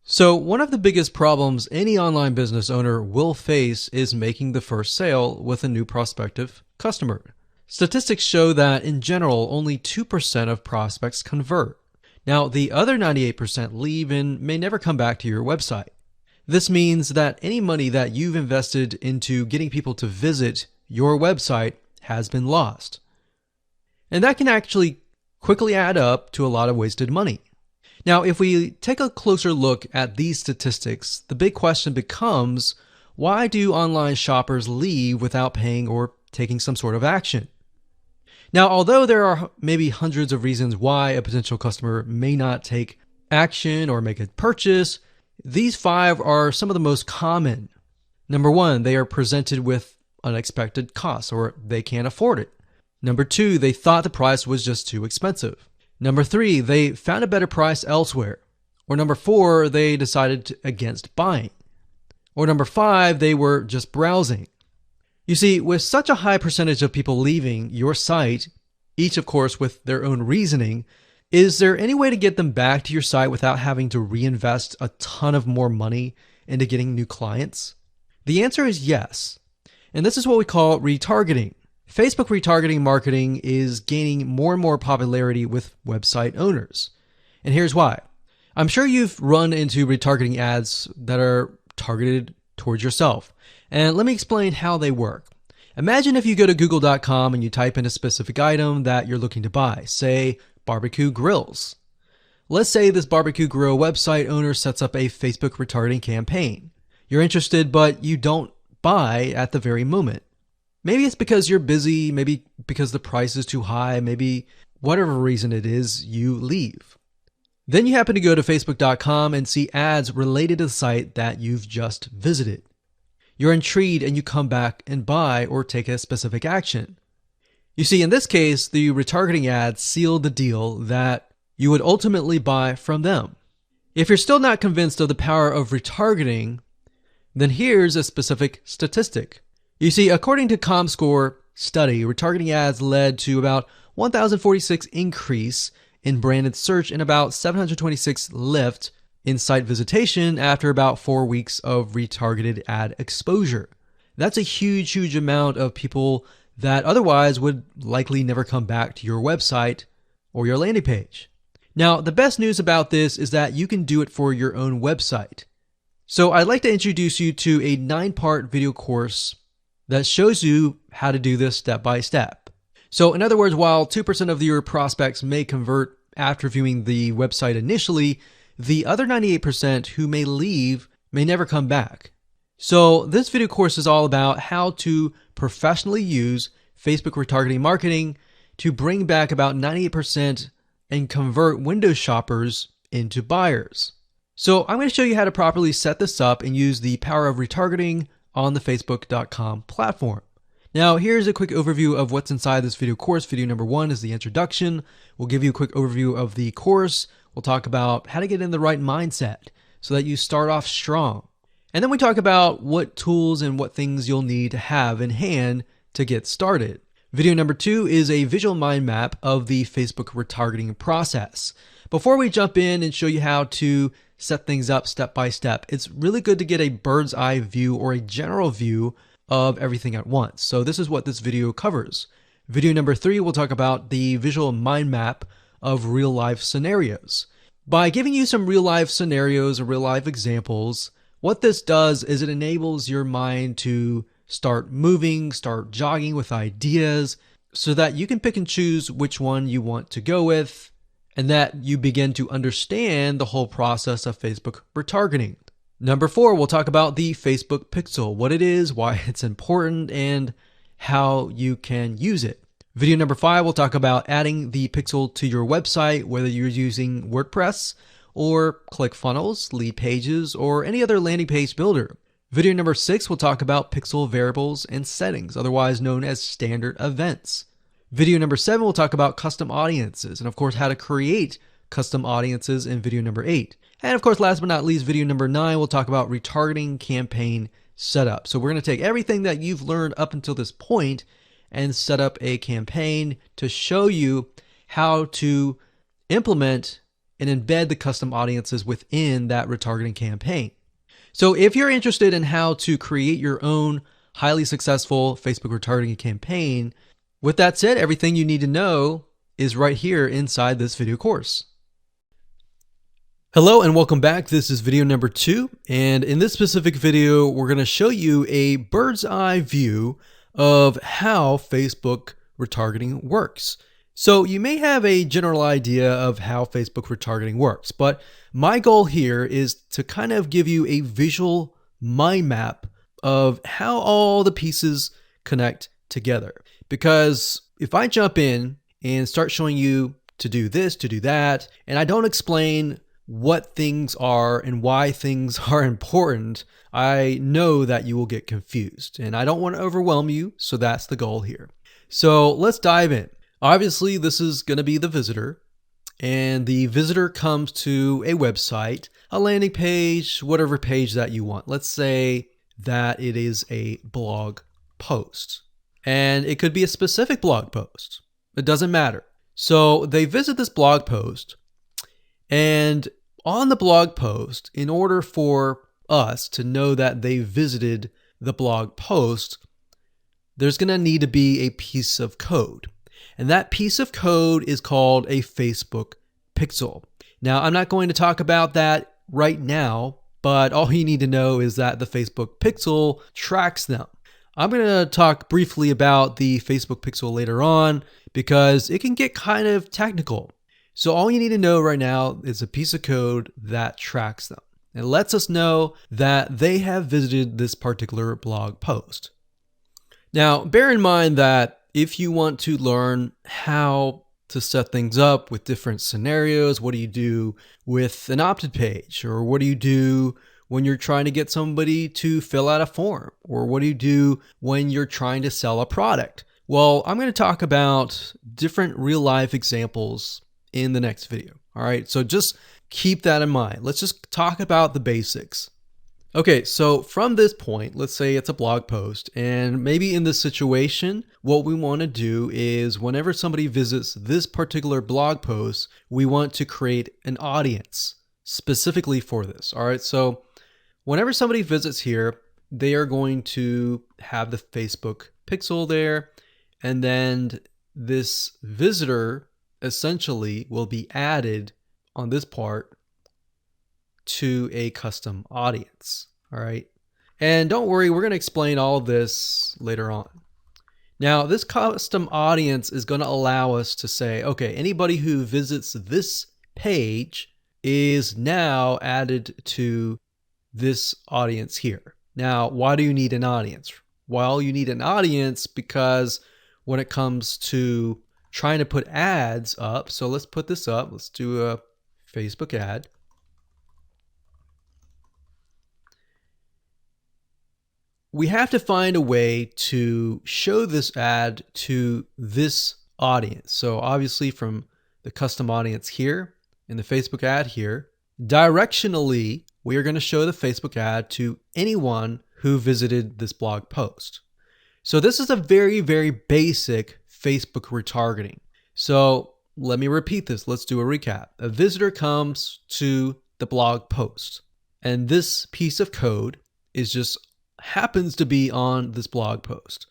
So, one of the biggest problems any online business owner will face is making the first sale with a new prospective customer. Statistics show that in general, only 2% of prospects convert. Now, the other 98% leave and may never come back to your website. This means that any money that you've invested into getting people to visit your website has been lost. And that can actually quickly add up to a lot of wasted money. Now, if we take a closer look at these statistics, the big question becomes, why do online shoppers leave without paying or taking some sort of action? Now, although there are maybe hundreds of reasons why a potential customer may not take action or make a purchase, these 5 are some of the most common. Number 1, they are presented with unexpected costs or they can't afford it. Number 2, they thought the price was just too expensive. Number 3, they found a better price elsewhere. Or number 4, they decided against buying. Or number 5, they were just browsing. You see, with such a high percentage of people leaving your site, each of course with their own reasoning, is there any way to get them back to your site without having to reinvest a ton of more money into getting new clients? The answer is yes. And this is what we call retargeting. Facebook retargeting marketing is gaining more and more popularity with website owners. And here's why. I'm sure you've run into retargeting ads that are targeted towards yourself. And let me explain how they work. Imagine if you go to google.com and you type in a specific item that you're looking to buy, say barbecue grills. Let's say this barbecue grill website owner sets up a Facebook retargeting campaign. You're interested, but you don't buy at the very moment. Maybe it's because you're busy, maybe because the price is too high, maybe whatever reason it is, you leave. Then you happen to go to facebook.com and see ads related to the site that you've just visited. You're intrigued and you come back and buy or take a specific action. You see, in this case, the retargeting ads sealed the deal that you would ultimately buy from them. If you're still not convinced of the power of retargeting, then here's a specific statistic. You see, according to ComScore study, retargeting ads led to about 1,046 increase in branded search and about 726 lift in site visitation after about 4 weeks of retargeted ad exposure. That's a huge amount of people that otherwise would likely never come back to your website or your landing page. Now, the best news about this is that you can do it for your own website. So I'd like to introduce you to a 9-part video course that shows you how to do this step by step. So in other words, while 2% of your prospects may convert after viewing the website initially, the other 98% who may leave may never come back. So this video course is all about how to professionally use Facebook retargeting marketing to bring back about 98% and convert window shoppers into buyers. So I'm going to show you how to properly set this up and use the power of retargeting on the facebook.com platform. Now, here's a quick overview of what's inside this video course. Video number 1 is the introduction. We'll give you a quick overview of the course. We'll talk about how to get in the right mindset so that you start off strong. And then we talk about what tools and what things you'll need to have in hand to get started. Video number 2 is a visual mind map of the Facebook retargeting process. Before we jump in and show you how to set things up step by step, it's really good to get a bird's eye view or a general view of everything at once. So this is what this video covers. Video number 3 will talk about the visual mind map of real life scenarios. By giving you some real life scenarios or real life examples, what this does is it enables your mind to start moving, start jogging with ideas so that you can pick and choose which one you want to go with and that you begin to understand the whole process of Facebook retargeting. Number 4, we'll talk about the Facebook pixel, what it is, why it's important, and how you can use it. Video number 5, we'll talk about adding the pixel to your website, whether you're using WordPress or ClickFunnels, Lead Pages, or any other landing page builder. Video number 6, we'll talk about pixel variables and settings, otherwise known as standard events. Video number 7, we'll talk about custom audiences, and of course how to create custom audiences in video number 8. And of course, last but not least, video number 9, we'll talk about retargeting campaign setup. So we're going to take everything that you've learned up until this point and set up a campaign to show you how to implement and embed the custom audiences within that retargeting campaign. So if you're interested in how to create your own highly successful Facebook retargeting campaign, with that said, everything you need to know is right here inside this video course. Hello and welcome back. This is video number 2. And in this specific video, we're going to show you a bird's eye view of how Facebook retargeting works. So you may have a general idea of how Facebook retargeting works, but my goal here is to kind of give you a visual mind map of how all the pieces connect together. Because if I jump in and start showing you to do this, to do that, and I don't explain what things are and why things are important, I know that you will get confused, and I don't want to overwhelm you, so that's the goal here. So let's dive in. Obviously, this is going to be the visitor, and the visitor comes to a website, a landing page, whatever page that you want. Let's say that it is a blog post, and it could be a specific blog post. It doesn't matter. So they visit this blog post, and on the blog post, in order for us to know that they visited the blog post, there's going to need to be a piece of code. And that piece of code is called a Facebook pixel. Now, I'm not going to talk about that right now, but all you need to know is that the Facebook pixel tracks them. I'm going to talk briefly about the Facebook pixel later on because it can get kind of technical. So all you need to know right now is a piece of code that tracks them. It lets us know that they have visited this particular blog post. Now, bear in mind that if you want to learn how to set things up with different scenarios, what do you do with an opted page? Or what do you do when you're trying to get somebody to fill out a form? Or what do you do when you're trying to sell a product? Well, I'm going to talk about different real life examples in the next video. All right, so just keep that in mind. Let's just talk about the basics. Okay, so from this point, let's say it's a blog post, and maybe in this situation, what we want to do is whenever somebody visits this particular blog post, we want to create an audience specifically for this. All right, so whenever somebody visits here, they are going to have the Facebook pixel there, and then this visitor essentially will be added on this part to a custom audience. All right. And don't worry, we're going to explain all of this later on. Now, this custom audience is going to allow us to say, okay, anybody who visits this page is now added to this audience here. Now, why do you need an audience? Well, you need an audience because when it comes to trying to put ads up, so let's put this up. Let's do a Facebook ad. We have to find a way to show this ad to this audience. So obviously from the custom audience here in the Facebook ad here, directionally, we are going to show the Facebook ad to anyone who visited this blog post. So this is a very, very basic Facebook retargeting. So let me repeat this. Let's do a recap. A visitor comes to the blog post, and this piece of code is just happens to be on this blog post,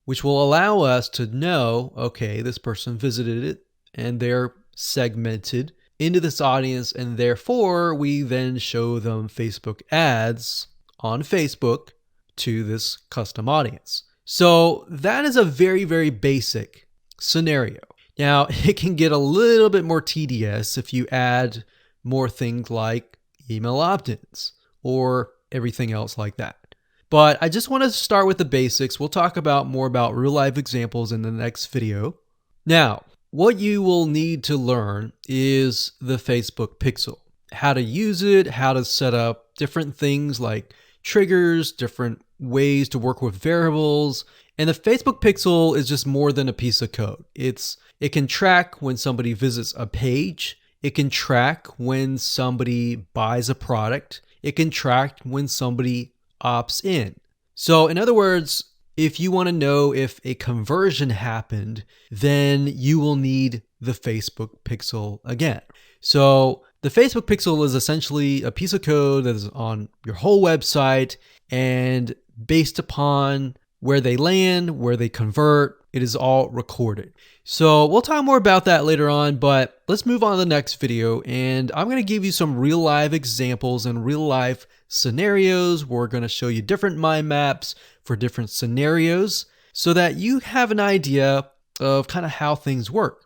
which will allow us to know, okay, this person visited it and they're segmented into this audience, and therefore we then show them Facebook ads on Facebook to this custom audience. So that is a very, very basic scenario. Now, it can get a little bit more tedious if you add more things like email opt-ins or everything else like that. But I just want to start with the basics. We'll talk about more about real life examples in the next video. Now, what you will need to learn is the Facebook pixel, how to use it, how to set up different things like triggers, different ways to work with variables. And the Facebook pixel is just more than a piece of code. It can track when somebody visits a page. It can track when somebody buys a product. It can track when somebody opts in. So in other words, if you want to know if a conversion happened, then you will need the Facebook pixel again. So The Facebook pixel is essentially a piece of code that is on your whole website, and based upon where they land, where they convert, it is all recorded. So we'll talk more about that later on, but let's move on to the next video, and I'm going to give you some real life examples and real life scenarios. We're going to show you different mind maps for different scenarios so that you have an idea of kind of how things work.